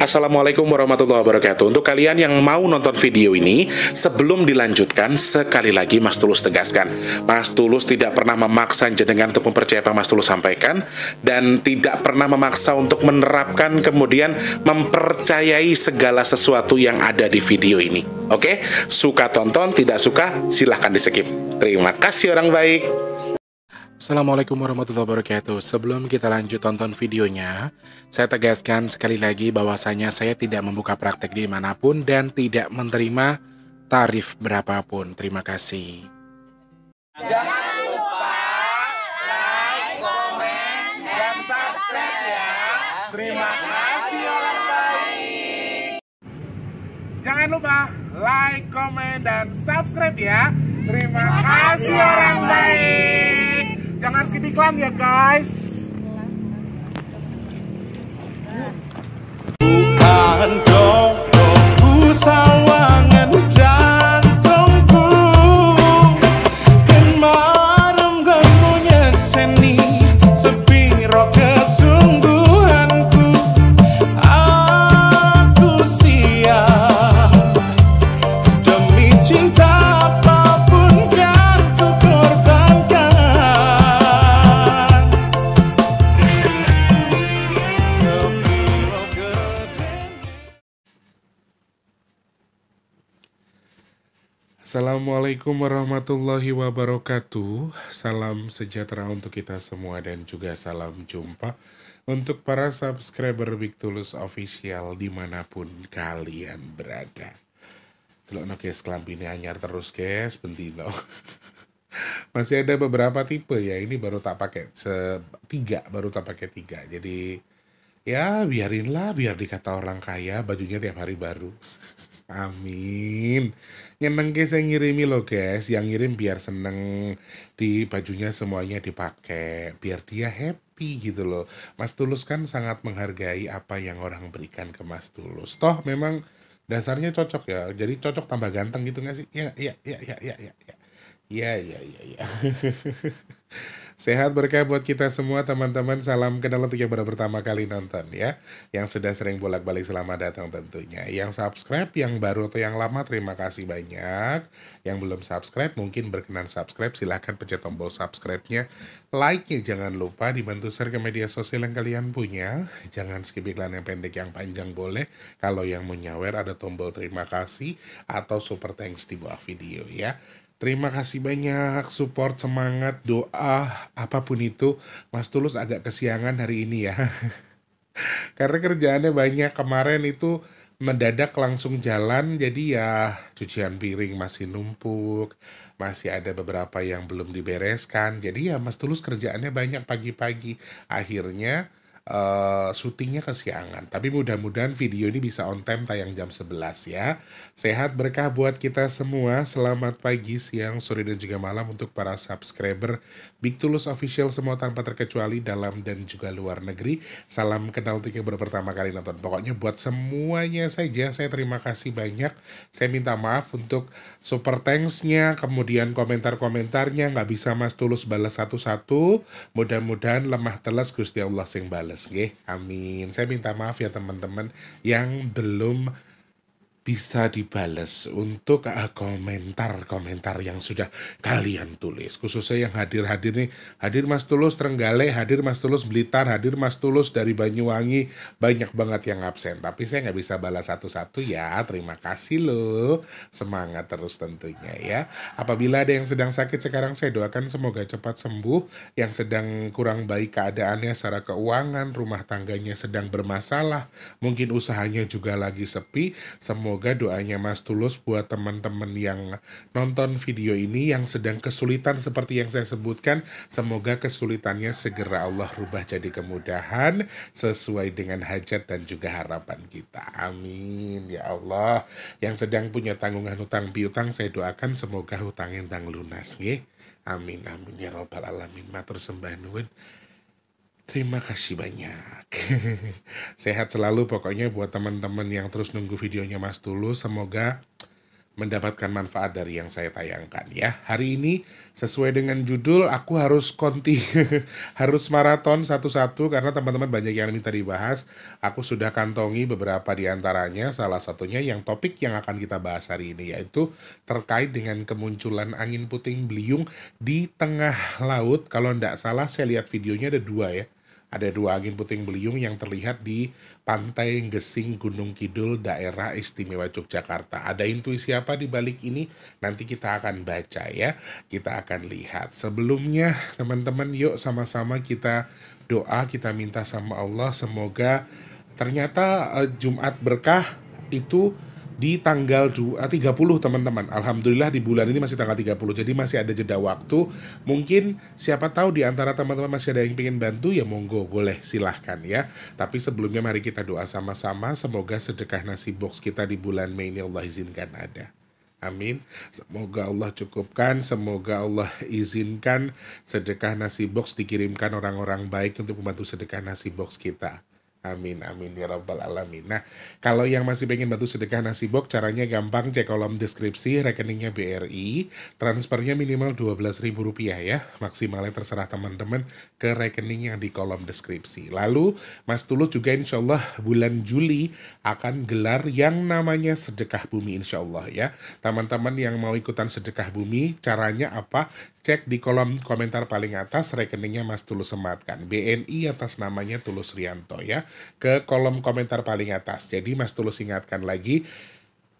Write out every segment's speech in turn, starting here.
Assalamualaikum warahmatullahi wabarakatuh. Untuk kalian yang mau nonton video ini, sebelum dilanjutkan, sekali lagi Mas Tulus tegaskan, Mas Tulus tidak pernah memaksa jenengan untuk mempercayai apa Mas Tulus sampaikan, dan tidak pernah memaksa untuk menerapkan kemudian mempercayai segala sesuatu yang ada di video ini. Oke? Suka tonton, tidak suka silahkan di skip. Terima kasih orang baik. Assalamualaikum warahmatullahi wabarakatuh. Sebelum kita lanjut tonton videonya, saya tegaskan sekali lagi bahwasanya saya tidak membuka praktek dimanapun dan tidak menerima tarif berapapun. Terima kasih. Jangan lupa like, komen, dan subscribe ya. Terima kasih orang baik. Jangan lupa like, komen, dan subscribe ya. Terima kasih orang baik. Jangan skip iklan ya guys. Bukan dongku sawangan jantungku, kemarem kamunya seni sepiro kesungguhanku. Aku siap demi cinta. Assalamualaikum warahmatullahi wabarakatuh. Salam sejahtera untuk kita semua dan juga salam jumpa untuk para subscriber Big Tulus Official dimanapun kalian berada. Telokno guys, kelampine anyar terus guys, bentino. Masih ada beberapa tipe ya, ini baru tak pakai tiga. Jadi ya biarinlah, biar dikata orang kaya bajunya tiap hari baru. Amin. Nyeneng guys yang ngirimi loh guys, yang ngirim biar seneng di bajunya semuanya dipakai, biar dia happy gitu loh. Mas Tulus kan sangat menghargai apa yang orang berikan ke Mas Tulus. Toh memang dasarnya cocok ya, jadi cocok tambah ganteng gitu gak sih? Ya. Sehat berkah buat kita semua teman-teman. Salam kenal untuk yang baru pertama kali nonton ya, yang sudah sering bolak-balik selamat datang tentunya. Yang subscribe, yang baru atau yang lama terima kasih banyak. Yang belum subscribe mungkin berkenan subscribe, silahkan pencet tombol subscribe-nya. Like-nya jangan lupa, dibantu share ke media sosial yang kalian punya. Jangan skip iklan yang pendek, yang panjang boleh. Kalau yang mau nyawer ada tombol terima kasih atau super thanks di bawah video ya. Terima kasih banyak support, semangat, doa, apapun itu. Mas Tulus agak kesiangan hari ini ya. Karena kerjaannya banyak, kemarin itu mendadak langsung jalan. Jadi ya cucian piring masih numpuk, masih ada beberapa yang belum dibereskan. Jadi ya Mas Tulus kerjaannya banyak pagi-pagi. Akhirnya syutingnya kesiangan, tapi mudah-mudahan video ini bisa on time tayang jam 11 ya. Sehat berkah buat kita semua. Selamat pagi, siang, sore, dan juga malam untuk para subscriber Big Tulus Official semua tanpa terkecuali dalam dan juga luar negeri. Salam kenal untuk yang baru pertama kali nonton. Pokoknya buat semuanya saja saya terima kasih banyak. Saya minta maaf untuk super thanks-nya, kemudian komentar-komentarnya nggak bisa Mas Tulus balas satu-satu. Mudah-mudahan lemah telas Gusti Allah sing balas. Amin. Saya minta maaf ya teman-teman yang belum bisa dibales untuk komentar-komentar yang sudah kalian tulis, khususnya yang hadir nih, hadir Mas Tulus Trenggalek, hadir Mas Tulus Blitar, hadir Mas Tulus dari Banyuwangi, banyak banget yang absen, tapi saya nggak bisa balas satu-satu ya. Terima kasih loh, semangat terus tentunya ya. Apabila ada yang sedang sakit sekarang, saya doakan semoga cepat sembuh. Yang sedang kurang baik keadaannya secara keuangan, rumah tangganya sedang bermasalah, mungkin usahanya juga lagi sepi, semoga doanya Mas Tulus buat teman-teman yang nonton video ini yang sedang kesulitan seperti yang saya sebutkan, semoga kesulitannya segera Allah rubah jadi kemudahan sesuai dengan hajat dan juga harapan kita. Amin ya Allah. Yang sedang punya tanggungan hutang piutang, saya doakan semoga hutangnya tang lunas nggih. Amin amin ya robbal alamin. Matur sembah nuwun. Terima kasih banyak. Sehat selalu pokoknya buat teman-teman yang terus nunggu videonya Mas Tulus. Semoga mendapatkan manfaat dari yang saya tayangkan ya. Hari ini sesuai dengan judul aku harus harus maraton satu-satu karena teman-teman banyak yang minta dibahas. Aku sudah kantongi beberapa di antaranya, salah satunya yang topik yang akan kita bahas hari ini yaitu terkait dengan kemunculan angin puting beliung di tengah laut. Kalau tidak salah saya lihat videonya ada dua ya. Ada dua angin puting beliung yang terlihat di Pantai Gesing Gunung Kidul, daerah istimewa Yogyakarta. Ada intuisi apa di balik ini? Nanti kita akan baca ya. Kita akan lihat. Sebelumnya teman-teman yuk sama-sama kita doa, kita minta sama Allah. Semoga ternyata Jumat berkah itu di tanggal 30 teman-teman. Alhamdulillah di bulan ini masih tanggal 30. Jadi masih ada jeda waktu. Mungkin siapa tahu di antara teman-teman masih ada yang ingin bantu ya monggo boleh silahkan ya. Tapi sebelumnya mari kita doa sama-sama. Semoga sedekah nasi box kita di bulan Mei ini Allah izinkan ada. Amin. Semoga Allah cukupkan, semoga Allah izinkan sedekah nasi box dikirimkan orang-orang baik untuk membantu sedekah nasi box kita. Amin, amin, ya rabbal alamin. Nah, kalau yang masih pengen bantu sedekah nasi box, caranya gampang, cek kolom deskripsi, rekeningnya BRI, transfernya minimal Rp12.000 ya, maksimalnya terserah teman-teman ke rekening yang di kolom deskripsi. Lalu, Mas Tulus juga insya Allah bulan Juli akan gelar yang namanya sedekah bumi insya Allah ya. Teman-teman yang mau ikutan sedekah bumi, caranya apa? Cek di kolom komentar paling atas rekeningnya Mas Tulus sematkan. BNI atas namanya Tulus Rianto ya. Ke kolom komentar paling atas. Jadi Mas Tulus ingatkan lagi.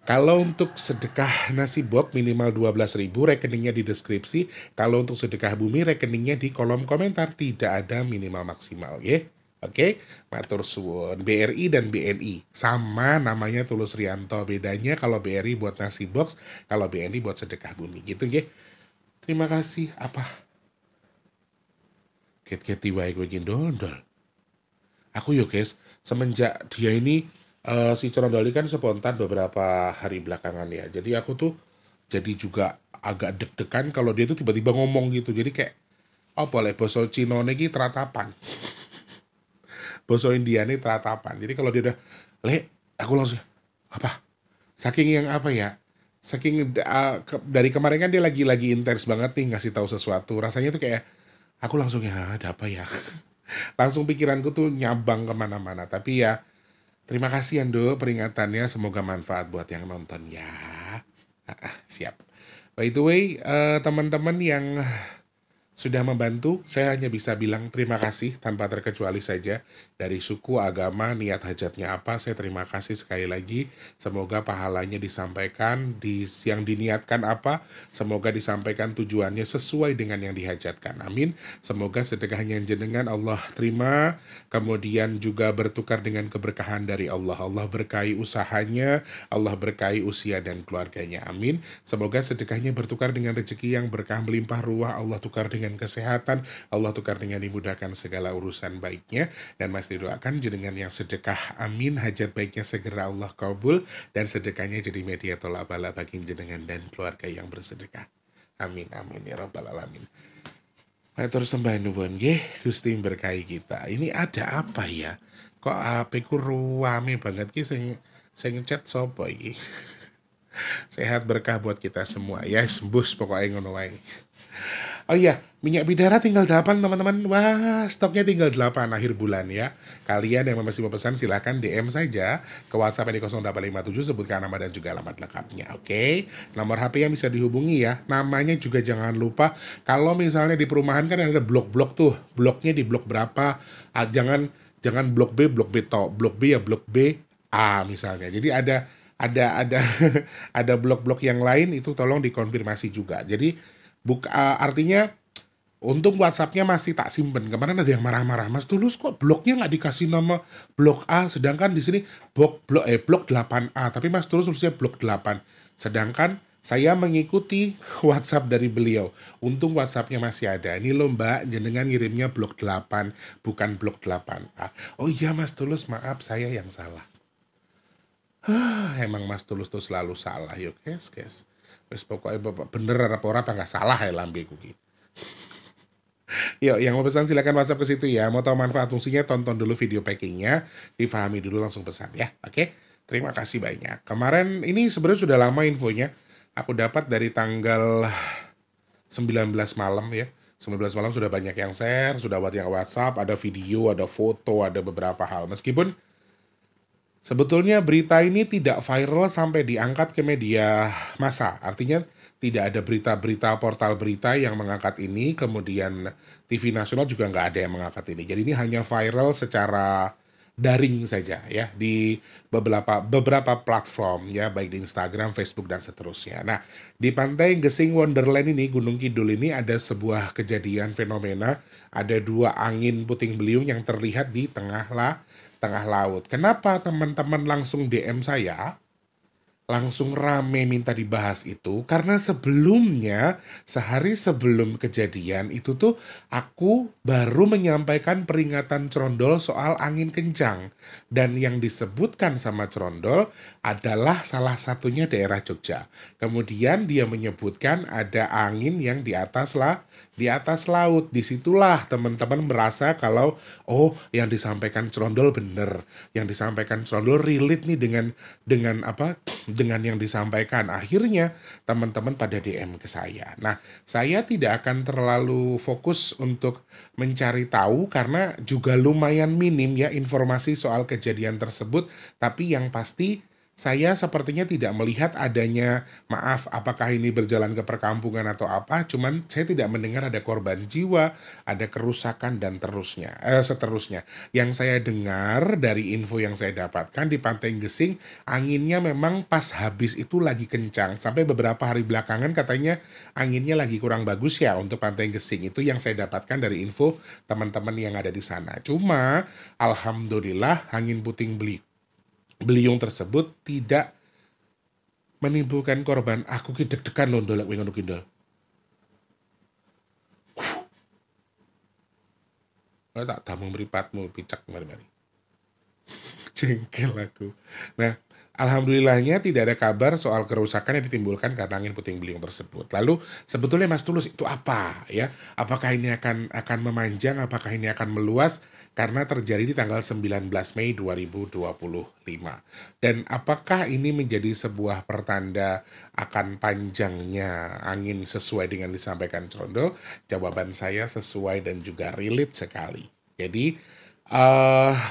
Kalau untuk sedekah nasi box minimal 12.000 rekeningnya di deskripsi. Kalau untuk sedekah bumi rekeningnya di kolom komentar. Tidak ada minimal maksimal ya. Oke, matur suwun. BRI dan BNI sama namanya Tulus Rianto. Bedanya kalau BRI buat nasi box, kalau BNI buat sedekah bumi gitu ya. Terima kasih. Apa? Ket-ket wae gue dondol. Aku yo guys, semenjak dia ini si Cerondoli kan spontan beberapa hari belakangan ya. Jadi aku tuh jadi juga agak deg-degan kalau dia tuh tiba-tiba ngomong gitu. Jadi kayak oh boleh boso Cino iki teratapan. Boso India ini teratapan. Jadi kalau dia udah aku langsung apa? Saking yang apa ya? Saking dari kemarin kan dia lagi intens banget nih ngasih tahu sesuatu. Rasanya tuh kayak aku langsung ya ada apa ya? Langsung pikiranku tuh nyabang kemana-mana. Tapi ya terima kasih Ando peringatannya. Semoga manfaat buat yang nonton ya. Siap. By the way teman-teman yang sudah membantu, saya hanya bisa bilang terima kasih tanpa terkecuali saja. Dari suku, agama, niat hajatnya apa, saya terima kasih sekali lagi. Semoga pahalanya disampaikan, yang diniatkan apa, semoga disampaikan tujuannya sesuai dengan yang dihajatkan. Amin. Semoga sedekahnya jenengan Allah terima, kemudian juga bertukar dengan keberkahan dari Allah. Allah berkahi usahanya, Allah berkahi usia dan keluarganya. Amin. Semoga sedekahnya bertukar dengan rezeki yang berkah melimpah ruah, Allah tukar dengan kesehatan, Allah tukar dengan dimudahkan segala urusan baiknya, dan Mas didoakan jenengan yang sedekah, amin, hajat baiknya segera Allah kabul, dan sedekahnya jadi media tolak bala bagi jenengan dan keluarga yang bersedekah. Amin, amin, ya rabbal alamin. Matur sembah nuwun nggih, Gusti berkahi kita. Ini ada apa ya? Kok HP ku ruame banget ki sing chat sapa iki? Sehat berkah buat kita semua ya, sembus pokoknya ngono wae. Oh iya, minyak bidara tinggal 8 teman-teman. Wah, stoknya tinggal 8 akhir bulan ya. Kalian yang masih mau pesan silahkan DM saja ke WhatsApp di 0857 sebutkan nama dan juga alamat lengkapnya. Oke, nomor HP yang bisa dihubungi ya. Namanya juga jangan lupa. Kalau misalnya di perumahan kan ada blok-blok tuh. Bloknya di blok berapa? Jangan blok B, blok B toh. Blok B ya blok B A misalnya. Jadi ada ada blok-blok yang lain itu tolong dikonfirmasi juga. Jadi artinya untung WhatsApp-nya masih tak simpen. Kemarin ada yang marah-marah, Mas Tulus kok bloknya nggak dikasih nama blok A, sedangkan di sini blok 8A, tapi Mas Tulus tulisnya blok 8. Sedangkan saya mengikuti WhatsApp dari beliau. Untung WhatsApp-nya masih ada. Ini loh Mbak, jenengan ngirimnya blok 8, bukan blok 8A. Oh iya Mas Tulus, maaf saya yang salah. Emang Mas Tulus tuh selalu salah, yuk guys. Wes pokoknya bapak bener apa nggak salah ya lambe kuki. Yuk, yang mau pesan silakan WhatsApp ke situ ya. Mau tahu manfaat fungsinya, tonton dulu video packingnya, difahami dulu langsung pesan ya. Oke, terima kasih banyak. Kemarin ini sebenarnya sudah lama infonya. Aku dapat dari tanggal 19 malam ya. 19 malam sudah banyak yang share, sudah buat yang WhatsApp, ada video, ada foto, ada beberapa hal. Meskipun sebetulnya berita ini tidak viral sampai diangkat ke media massa. Artinya tidak ada berita-berita portal berita yang mengangkat ini, kemudian TV nasional juga nggak ada yang mengangkat ini. Jadi ini hanya viral secara daring saja ya di beberapa platform ya, baik di Instagram, Facebook dan seterusnya. Nah, di Pantai Gesing Wonderland ini, Gunung Kidul ini ada sebuah kejadian fenomena, ada dua angin puting beliung yang terlihat di tengah laut. Kenapa teman-teman langsung DM saya? Langsung rame minta dibahas itu karena sebelumnya, sehari sebelum kejadian itu tuh aku baru menyampaikan peringatan Crondol soal angin kencang, dan yang disebutkan sama Crondol adalah salah satunya daerah Jogja. Kemudian dia menyebutkan ada angin yang di atas laut. Disitulah teman-teman merasa kalau oh, yang disampaikan Crondol bener, yang disampaikan Crondol relate nih dengan apa, dengan yang disampaikan. Akhirnya teman-teman pada DM ke saya. Nah, saya tidak akan terlalu fokus untuk mencari tahu karena juga lumayan minim ya informasi soal kejadian tersebut, tapi yang pasti saya sepertinya tidak melihat adanya, maaf, apakah ini berjalan ke perkampungan atau apa, cuman saya tidak mendengar ada korban jiwa, ada kerusakan dan seterusnya. Yang saya dengar dari info yang saya dapatkan di Pantai Gesing, anginnya memang pas habis itu lagi kencang. Sampai beberapa hari belakangan katanya anginnya lagi kurang bagus ya untuk Pantai Gesing. Itu yang saya dapatkan dari info teman-teman yang ada di sana. Cuma, alhamdulillah angin puting beliung tersebut tidak menimbulkan korban. Aku ki deg-degan loh ndolek ngono ki ndol. Tak damung mripatmu picak mari-mari. Jengkel aku. Nah, alhamdulillahnya tidak ada kabar soal kerusakan yang ditimbulkan karena angin puting beliung tersebut. Lalu sebetulnya Mas Tulus itu apa ya? Apakah ini akan memanjang, apakah ini akan meluas? Karena terjadi di tanggal 19 Mei 2025. Dan apakah ini menjadi sebuah pertanda akan panjangnya angin sesuai dengan disampaikan Crondol? Jawaban saya sesuai dan juga relate sekali. Jadi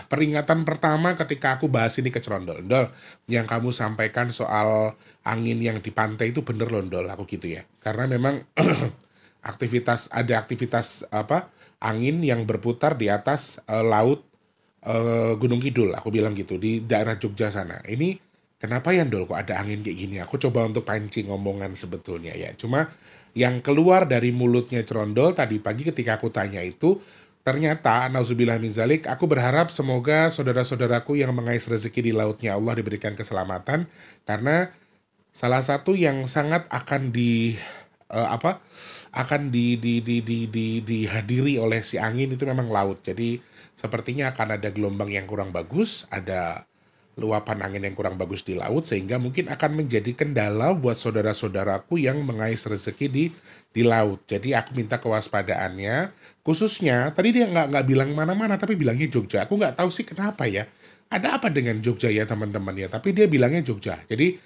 peringatan pertama ketika aku bahas ini ke Crondol, Dol, yang kamu sampaikan soal angin yang di pantai itu bener loh, Dol, aku gitu ya. Karena memang aktivitas apa, angin yang berputar di atas laut Gunung Kidul, aku bilang gitu, di daerah Jogja sana. Ini kenapa ya, Dol, kok ada angin kayak gini? Aku coba untuk pancing ngomongan sebetulnya ya. Cuma yang keluar dari mulutnya Crondol tadi pagi ketika aku tanya itu, ternyata, nauzubillah min zalik, aku berharap semoga saudara-saudaraku yang mengais rezeki di lautnya Allah diberikan keselamatan, karena salah satu yang sangat akan dihadiri oleh si angin itu memang laut. Jadi sepertinya akan ada gelombang yang kurang bagus, ada luapan angin yang kurang bagus di laut, sehingga mungkin akan menjadi kendala buat saudara-saudaraku yang mengais rezeki di laut. Jadi aku minta kewaspadaannya, khususnya tadi dia nggak bilang mana-mana tapi bilangnya Jogja. Aku nggak tahu sih kenapa ya. Ada apa dengan Jogja ya teman-teman ya? Tapi dia bilangnya Jogja. Jadi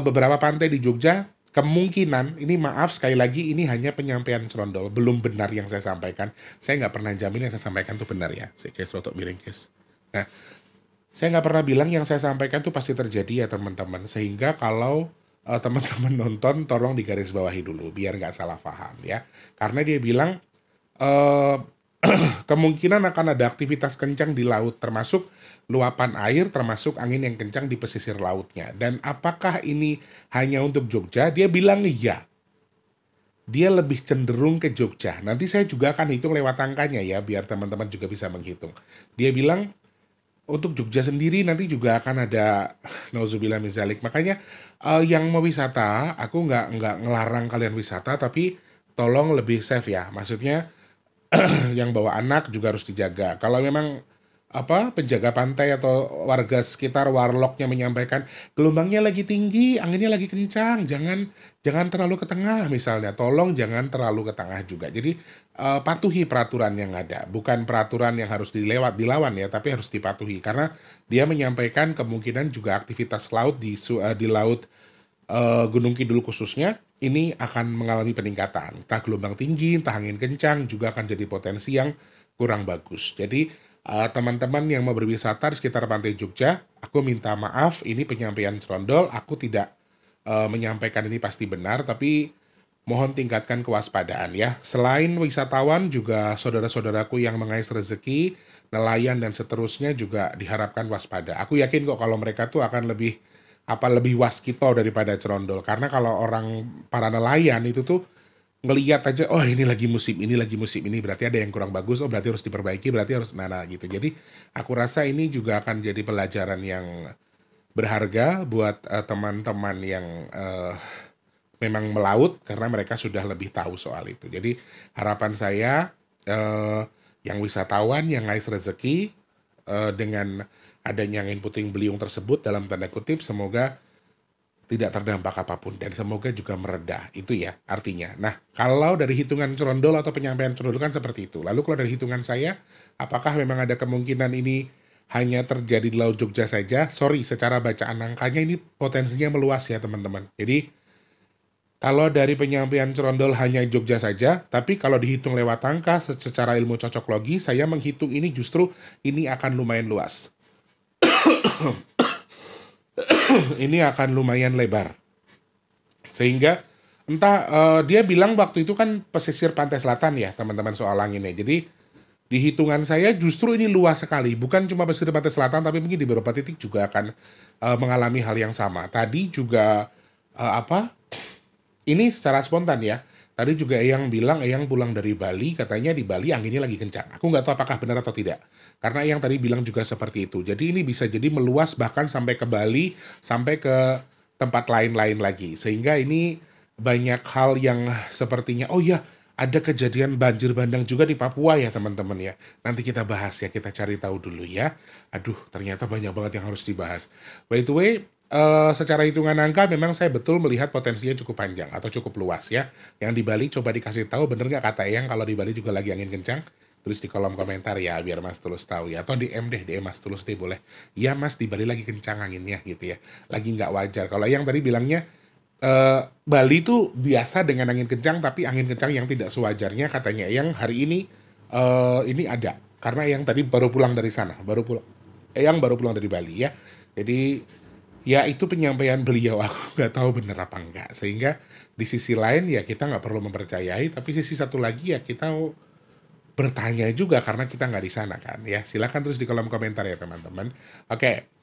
beberapa pantai di Jogja kemungkinan, ini maaf sekali lagi, ini hanya penyampaian Crondol, belum benar yang saya sampaikan. Saya nggak pernah jamin yang saya sampaikan itu benar ya. Saya kayak rotok miring guys. Nah, saya nggak pernah bilang yang saya sampaikan itu pasti terjadi ya teman-teman. Sehingga kalau teman-teman nonton, tolong digarisbawahi dulu biar nggak salah paham ya. Karena dia bilang kemungkinan akan ada aktivitas kencang di laut, termasuk luapan air, termasuk angin yang kencang di pesisir lautnya. Dan apakah ini hanya untuk Jogja? Dia bilang iya. Dia lebih cenderung ke Jogja. Nanti saya juga akan hitung lewat angkanya ya, biar teman-teman juga bisa menghitung. Dia bilang untuk Jogja sendiri nanti juga akan ada nauzubillah min zalik. Makanya yang mau wisata, aku nggak ngelarang kalian wisata, tapi tolong lebih safe ya. Maksudnya yang bawa anak juga harus dijaga. Kalau memang penjaga pantai atau warga sekitar warlocknya menyampaikan gelombangnya lagi tinggi, anginnya lagi kencang, jangan terlalu ke tengah misalnya. Tolong jangan terlalu ke tengah juga. Jadi patuhi peraturan yang ada, bukan peraturan yang harus dilawan ya, tapi harus dipatuhi karena dia menyampaikan kemungkinan juga aktivitas laut di laut Gunung Kidul khususnya, ini akan mengalami peningkatan. Entah gelombang tinggi, entah angin kencang, juga akan jadi potensi yang kurang bagus. Jadi, teman-teman yang mau berwisata di sekitar Pantai Jogja, aku minta maaf, ini penyampaian Cerondol, aku tidak menyampaikan ini pasti benar, tapi mohon tingkatkan kewaspadaan ya. Selain wisatawan, juga saudara-saudaraku yang mengais rezeki, nelayan dan seterusnya juga diharapkan waspada. Aku yakin kok kalau mereka tuh akan lebih waskito daripada Cerondol. Karena kalau orang para nelayan itu tuh ngelihat aja, oh ini lagi musim ini, berarti ada yang kurang bagus, oh berarti harus diperbaiki, berarti harus nah gitu. Jadi aku rasa ini juga akan jadi pelajaran yang berharga buat teman-teman yang memang melaut karena mereka sudah lebih tahu soal itu. Jadi harapan saya yang wisatawan yang ngais rezeki dengan adanya angin puting beliung tersebut dalam tanda kutip semoga tidak terdampak apapun dan semoga juga mereda itu ya artinya. Nah kalau dari hitungan Cerondol atau penyampaian Cerondol kan seperti itu. Lalu kalau dari hitungan saya, apakah memang ada kemungkinan ini hanya terjadi di Laut Jogja saja? Sorry, secara bacaan angkanya ini potensinya meluas ya teman-teman. Jadi kalau dari penyampaian Cerondol hanya Jogja saja, tapi kalau dihitung lewat angka secara ilmu cocok logi, saya menghitung ini justru ini akan lumayan luas. Ini akan lumayan lebar. Sehingga entah dia bilang waktu itu kan pesisir pantai selatan ya teman-teman soal anginnya. Jadi di hitungan saya justru ini luas sekali. Bukan cuma pesisir pantai selatan, tapi mungkin di beberapa titik juga akan mengalami hal yang sama. Tadi juga ini secara spontan ya. Tadi juga Eyang bilang Eyang pulang dari Bali, katanya di Bali anginnya lagi kencang. Aku nggak tahu apakah benar atau tidak. Karena Eyang tadi bilang juga seperti itu. Jadi ini bisa jadi meluas bahkan sampai ke Bali, sampai ke tempat lain-lain lagi. Sehingga ini banyak hal yang sepertinya, oh ya ada kejadian banjir bandang juga di Papua ya teman-teman ya. Nanti kita bahas ya, kita cari tahu dulu ya. Aduh, ternyata banyak banget yang harus dibahas. By the way, secara hitungan angka memang saya betul melihat potensinya cukup panjang atau cukup luas ya. Yang di Bali coba dikasih tahu bener nggak kata Eyang kalau di Bali juga lagi angin kencang? Tulis di kolom komentar ya biar Mas Tulus tahu ya. Atau DM deh, DM Mas Tulus deh boleh. Ya Mas di Bali lagi kencang anginnya gitu ya. Lagi nggak wajar. Kalau yang tadi bilangnya Bali tuh biasa dengan angin kencang tapi angin kencang yang tidak sewajarnya katanya yang hari ini ada. Karena yang tadi baru pulang dari sana, yang baru pulang dari Bali ya. Jadi ya itu penyampaian beliau, aku nggak tahu bener apa enggak. Sehingga di sisi lain ya kita nggak perlu mempercayai, tapi sisi satu lagi ya kita bertanya juga karena kita nggak di sana kan ya. Silakan terus di kolom komentar ya teman-teman. Oke.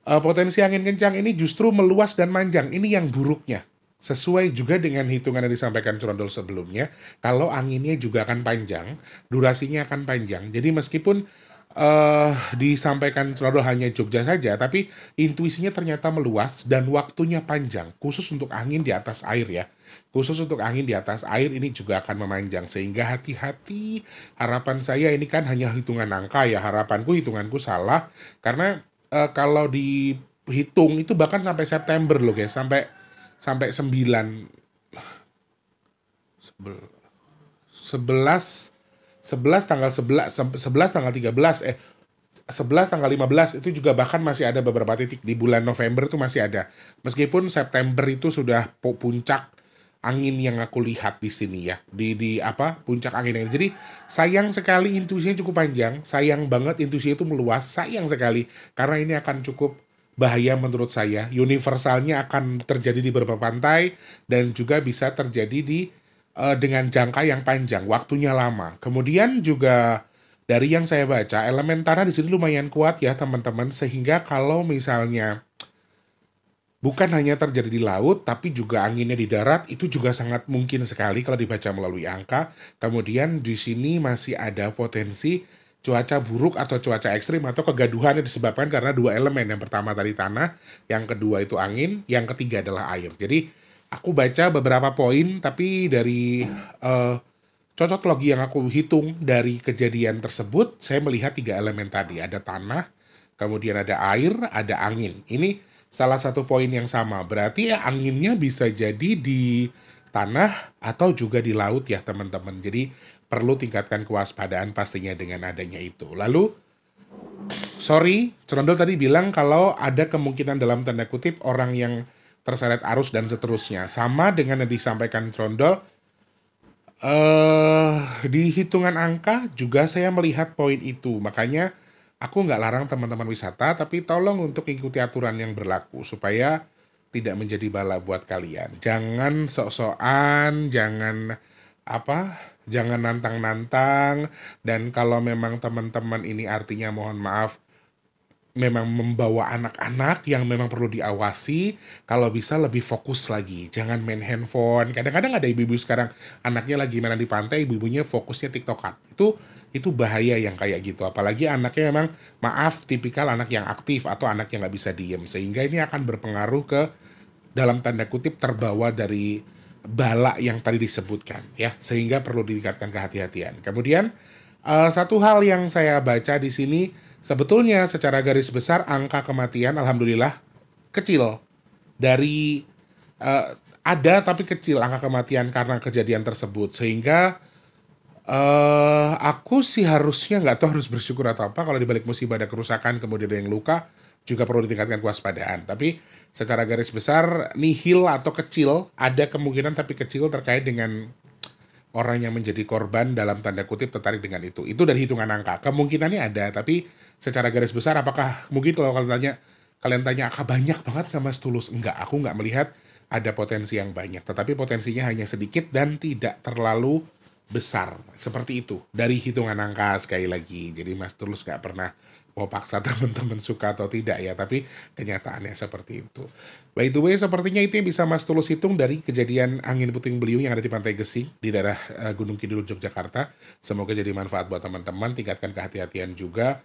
Potensi angin kencang ini justru meluas dan manjang. Ini yang buruknya. Sesuai juga dengan hitungan yang disampaikan Cerondol sebelumnya, kalau anginnya juga akan panjang, durasinya akan panjang. Jadi meskipun disampaikan Cerondol hanya Jogja saja, tapi intuisinya ternyata meluas dan waktunya panjang, khusus untuk angin di atas air ya. Khusus untuk angin di atas air ini juga akan memanjang, sehingga hati-hati. Harapan saya ini kan hanya hitungan angka ya, hitunganku salah, karena kalau dihitung itu bahkan sampai September loh guys, sampai 11 tanggal 13 11 tanggal 15 itu juga bahkan masih ada beberapa titik di bulan November tuh masih ada. Meskipun September itu sudah puncak angin yang aku lihat di sini ya. Di puncak angin ini. Jadi sayang sekali intuisinya cukup panjang, sayang banget intuisinya itu meluas, sayang sekali karena ini akan cukup bahaya menurut saya. Universalnya akan terjadi di beberapa pantai dan juga bisa terjadi dengan jangka yang panjang, waktunya lama. Kemudian juga dari yang saya baca, elemen tanah di sini lumayan kuat ya teman-teman, sehingga kalau misalnya bukan hanya terjadi di laut, tapi juga anginnya di darat, itu juga sangat mungkin sekali kalau dibaca melalui angka. Kemudian di sini masih ada potensi cuaca buruk atau cuaca ekstrim atau kegaduhan yang disebabkan karena dua elemen. Yang pertama tadi tanah, yang kedua itu angin, yang ketiga adalah air. Jadi aku baca beberapa poin, tapi dari cocok logi yang aku hitung dari kejadian tersebut, saya melihat tiga elemen tadi. Ada tanah, kemudian ada air, ada angin. Ini salah satu poin yang sama. Berarti ya anginnya bisa jadi di tanah atau juga di laut ya teman-teman. Jadi perlu tingkatkan kewaspadaan pastinya dengan adanya itu. Lalu, sorry, Cerondol tadi bilang kalau ada kemungkinan dalam tanda kutip orang yang terseret arus dan seterusnya. Sama dengan yang disampaikan Trondol, di hitungan angka juga saya melihat poin itu. Makanya aku nggak larang teman-teman wisata, tapi tolong untuk ikuti aturan yang berlaku supaya tidak menjadi bala buat kalian. Jangan sok-sokan, jangan nantang-nantang. Dan kalau memang teman-teman ini artinya mohon maaf memang membawa anak-anak yang memang perlu diawasi, kalau bisa lebih fokus lagi, jangan main handphone. Kadang-kadang ada ibu-ibu sekarang anaknya lagi main di pantai, ibu-ibunya fokusnya tiktokan. Itu bahaya yang kayak gitu, apalagi anaknya memang maaf tipikal anak yang aktif atau anak yang nggak bisa diem, sehingga ini akan berpengaruh ke dalam tanda kutip terbawa dari bala yang tadi disebutkan ya, sehingga perlu ditingkatkan kehati-hatian. Kemudian satu hal yang saya baca di sini, sebetulnya secara garis besar angka kematian alhamdulillah kecil. Dari ada tapi kecil angka kematian karena kejadian tersebut, sehingga aku sih harusnya nggak tahu harus bersyukur atau apa kalau dibalik musibah ada kerusakan kemudian ada yang luka, juga perlu ditingkatkan kewaspadaan. Tapi secara garis besar nihil atau kecil, ada kemungkinan tapi kecil terkait dengan orang yang menjadi korban dalam tanda kutip tertarik dengan itu. Itu dari hitungan angka. Kemungkinannya ada, tapi secara garis besar apakah mungkin kalau kalian tanya apa banyak banget nggak Mas Tulus? Enggak, aku nggak melihat ada potensi yang banyak. Tetapi potensinya hanya sedikit dan tidak terlalu besar. Seperti itu. Dari hitungan angka sekali lagi. Jadi Mas Tulus nggak pernah mau paksa teman-teman suka atau tidak ya, tapi kenyataannya seperti itu. By the way, sepertinya itu yang bisa Mas Tulus hitung dari kejadian angin puting beliung yang ada di Pantai Gesing di daerah Gunung Kidul, Yogyakarta. Semoga jadi manfaat buat teman-teman, tingkatkan kehati-hatian juga.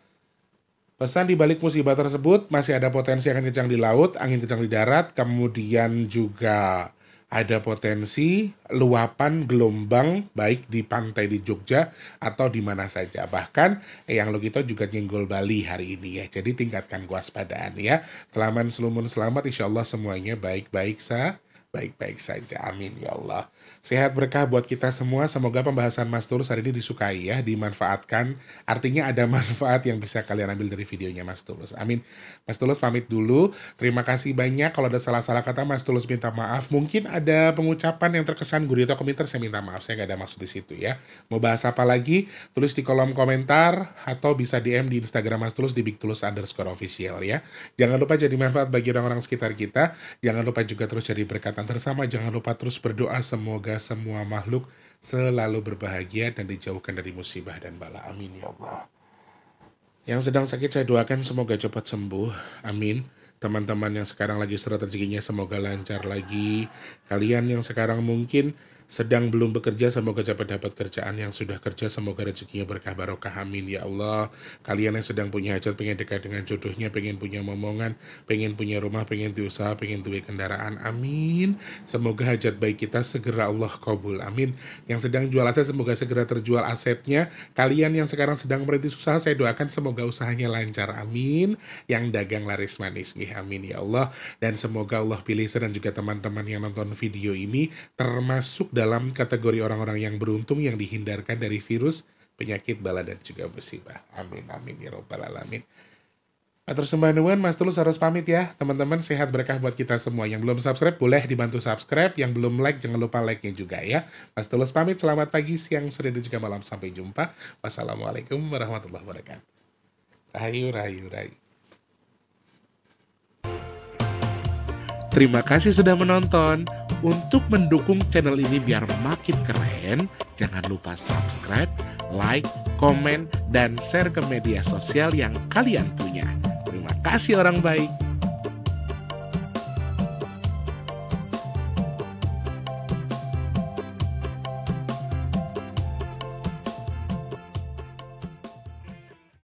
Pesan di balik musibah tersebut, masih ada potensi angin kencang di laut, angin kencang di darat, kemudian juga ada potensi luapan gelombang baik di pantai di Jogja atau di mana saja. Bahkan Eyang Logito juga nyenggol Bali hari ini ya. Jadi tingkatkan kewaspadaan ya. Selamat selumun selamat, insya Allah semuanya baik-baik saja. Amin ya Allah. Sehat berkah buat kita semua. Semoga pembahasan Mas Tulus hari ini disukai ya, dimanfaatkan. Artinya ada manfaat yang bisa kalian ambil dari videonya Mas Tulus. Amin. Mas Tulus pamit dulu. Terima kasih banyak. Kalau ada salah-salah kata Mas Tulus minta maaf. Mungkin ada pengucapan yang terkesan gurih atau komentar, saya minta maaf. Saya nggak ada maksud di situ ya. Mau bahas apa lagi? Tulis di kolom komentar atau bisa DM di Instagram Mas Tulus di @bigtulus_official ya. Jangan lupa jadi manfaat bagi orang-orang sekitar kita. Jangan lupa juga terus jadi berkatan bersama. Jangan lupa terus berdoa semoga semua makhluk selalu berbahagia dan dijauhkan dari musibah dan bala. Amin ya Allah. Yang sedang sakit saya doakan semoga cepat sembuh. Amin. Teman-teman yang sekarang lagi seret rezekinya semoga lancar lagi. Kalian yang sekarang mungkin sedang belum bekerja semoga cepat dapat kerjaan, yang sudah kerja semoga rezekinya berkah barokah. Amin ya Allah. Kalian yang sedang punya hajat, pengen dekat dengan jodohnya, pengen punya momongan, pengen punya rumah, pengen usaha, pengen duit kendaraan, amin. Semoga hajat baik kita segera Allah kabul, amin. Yang sedang jual aset semoga segera terjual asetnya. Kalian yang sekarang sedang merintis usaha saya doakan semoga usahanya lancar, amin. Yang dagang laris manis, amin ya Allah. Dan semoga Allah pilih saya dan juga teman-teman yang nonton video ini termasuk dalam kategori orang-orang yang beruntung yang dihindarkan dari virus, penyakit, bala, dan juga musibah. Amin, amin, ya robbal alamin. Atur sembah nuwun, Mas Tulus harus pamit ya. Teman-teman sehat berkah buat kita semua. Yang belum subscribe boleh dibantu subscribe. Yang belum like jangan lupa like-nya juga ya. Mas Tulus pamit, selamat pagi, siang, sore, dan juga malam. Sampai jumpa. Wassalamualaikum warahmatullahi wabarakatuh. Rahayu, rahayu, rahayu. Terima kasih sudah menonton. Untuk mendukung channel ini biar makin keren, jangan lupa subscribe, like, komen, dan share ke media sosial yang kalian punya. Terima kasih orang baik.